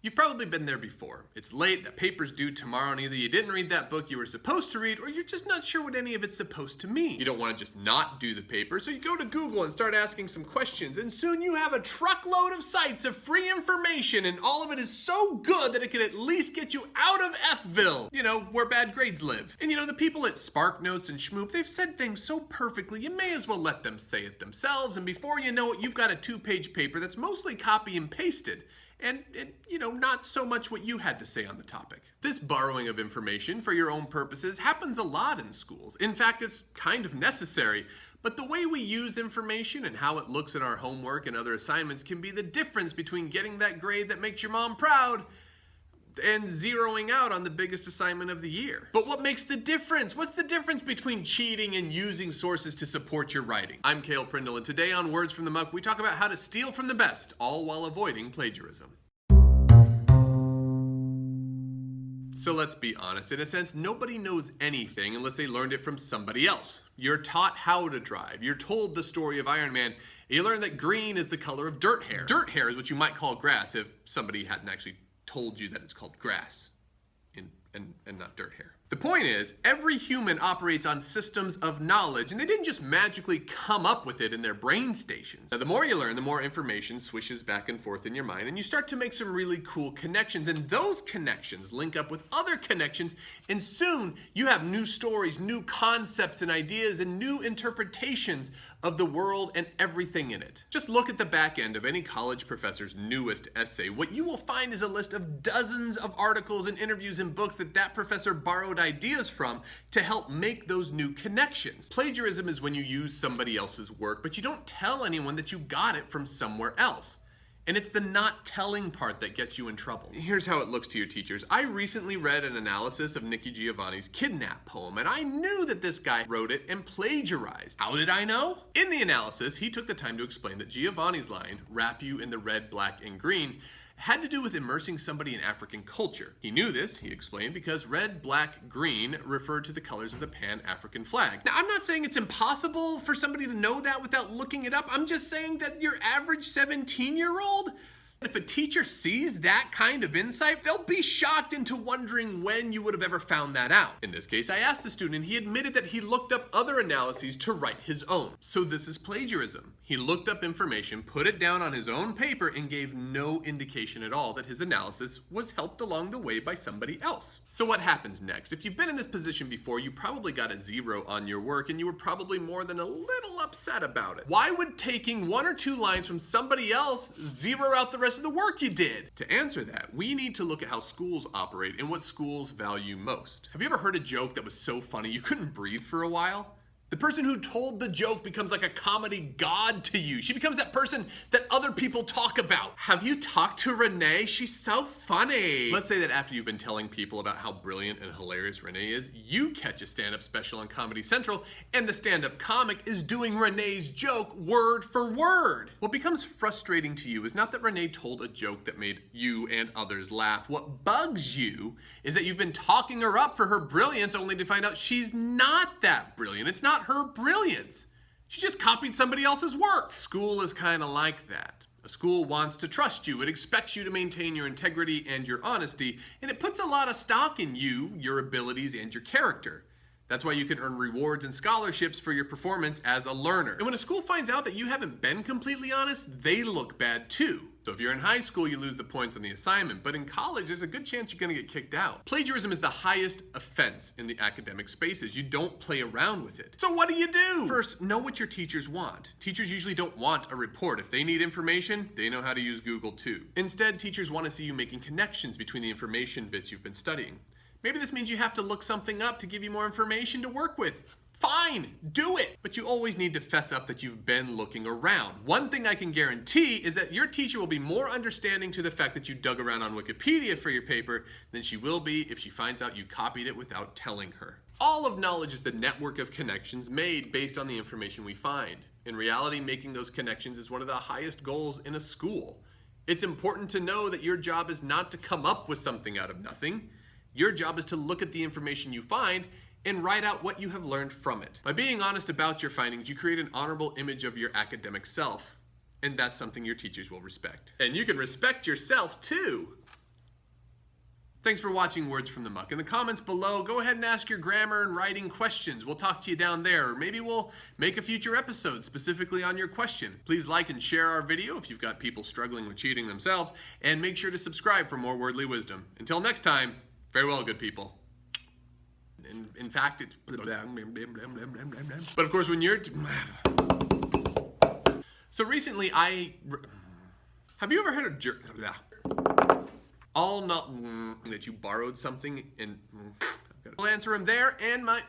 You've probably been there before. It's late, the paper's due tomorrow, and either you didn't read that book you were supposed to read, or you're just not sure what any of it's supposed to mean. You don't want to just not do the paper, so you go to Google and start asking some questions, and soon you have a truckload of sites of free information, and all of it is so good that it can at least get you out of Fville. You know, where bad grades live. And you know, the people at SparkNotes and Schmoop, they've said things so perfectly, you may as well let them say it themselves, and before you know it, you've got a 2-page paper that's mostly copy and pasted. And you know, not so much what you had to say on the topic. This borrowing of information for your own purposes happens a lot in schools. In fact, it's kind of necessary. But the way we use information and how it looks in our homework and other assignments can be the difference between getting that grade that makes your mom proud and zeroing out on the biggest assignment of the year. But what makes the difference? What's the difference between cheating and using sources to support your writing? I'm Cale Prindle, and today on Words from the Muck, we talk about how to steal from the best, all while avoiding plagiarism. So let's be honest, in a sense, nobody knows anything unless they learned it from somebody else. You're taught how to drive, you're told the story of Iron Man, and you learn that green is the color of dirt hair. Dirt hair is what you might call grass if somebody hadn't actually told you that it's called grass and not dirt hair. The point is, every human operates on systems of knowledge, and they didn't just magically come up with it in their brain stations. Now, the more you learn, the more information swishes back and forth in your mind, and you start to make some really cool connections, and those connections link up with other connections, and soon you have new stories, new concepts and ideas, and new interpretations of the world and everything in it. Just look at the back end of any college professor's newest essay. What you will find is a list of dozens of articles and interviews and books that professor borrowed ideas from to help make those new connections. Plagiarism is when you use somebody else's work, but you don't tell anyone that you got it from somewhere else. And it's the not telling part that gets you in trouble. Here's how it looks to your teachers. I recently read an analysis of Nikki Giovanni's Kidnap poem, and I knew that this guy wrote it and plagiarized. How did I know? In the analysis, he took the time to explain that Giovanni's line, "Wrap you in the red, black, and green," had to do with immersing somebody in African culture. He knew this, he explained, because red, black, green referred to the colors of the Pan-African flag. Now, I'm not saying it's impossible for somebody to know that without looking it up. I'm just saying that your average 17-year-old, if a teacher sees that kind of insight, they'll be shocked into wondering when you would have ever found that out. In this case, I asked the student, and he admitted that he looked up other analyses to write his own. So this is plagiarism. He looked up information, put it down on his own paper, and gave no indication at all that his analysis was helped along the way by somebody else. So what happens next? If you've been in this position before, you probably got a 0 on your work, and you were probably more than a little upset about it. Why would taking 1 or 2 lines from somebody else zero out the rest of the work you did? To answer that, we need to look at how schools operate and what schools value most. Have you ever heard a joke that was so funny you couldn't breathe for a while? The person who told the joke becomes like a comedy god to you. She becomes that person that other people talk about. Have you talked to Renee? She's so funny. Let's say that after you've been telling people about how brilliant and hilarious Renee is, you catch a stand-up special on Comedy Central, and the stand-up comic is doing Renee's joke word for word. What becomes frustrating to you is not that Renee told a joke that made you and others laugh. What bugs you is that you've been talking her up for her brilliance only to find out she's not that brilliant. It's not her brilliance. She just copied somebody else's work. School is kind of like that. A school wants to trust you. It expects you to maintain your integrity and your honesty, and it puts a lot of stock in you, your abilities, and your character. That's why you can earn rewards and scholarships for your performance as a learner. And when a school finds out that you haven't been completely honest, they look bad too. So if you're in high school, you lose the points on the assignment, but in college, there's a good chance you're gonna get kicked out. Plagiarism is the highest offense in the academic spaces. You don't play around with it. So what do you do? First, know what your teachers want. Teachers usually don't want a report. If they need information, they know how to use Google too. Instead, teachers wanna see you making connections between the information bits you've been studying. Maybe this means you have to look something up to give you more information to work with. Fine, do it. But you always need to fess up that you've been looking around. One thing I can guarantee is that your teacher will be more understanding to the fact that you dug around on Wikipedia for your paper than she will be if she finds out you copied it without telling her. All of knowledge is the network of connections made based on the information we find. In reality, making those connections is one of the highest goals in a school. It's important to know that your job is not to come up with something out of nothing. Your job is to look at the information you find and write out what you have learned from it. By being honest about your findings, you create an honorable image of your academic self, and that's something your teachers will respect. And you can respect yourself too. Thanks for watching Words from the Muck. In the comments below, go ahead and ask your grammar and writing questions. We'll talk to you down there, or maybe we'll make a future episode specifically on your question. Please like and share our video if you've got people struggling with cheating themselves, and make sure to subscribe for more wordly wisdom. Until next time, farewell, good people. In fact, it's... But of course, when you're... So recently, have you ever heard of all not that you borrowed something and I'll answer him there and my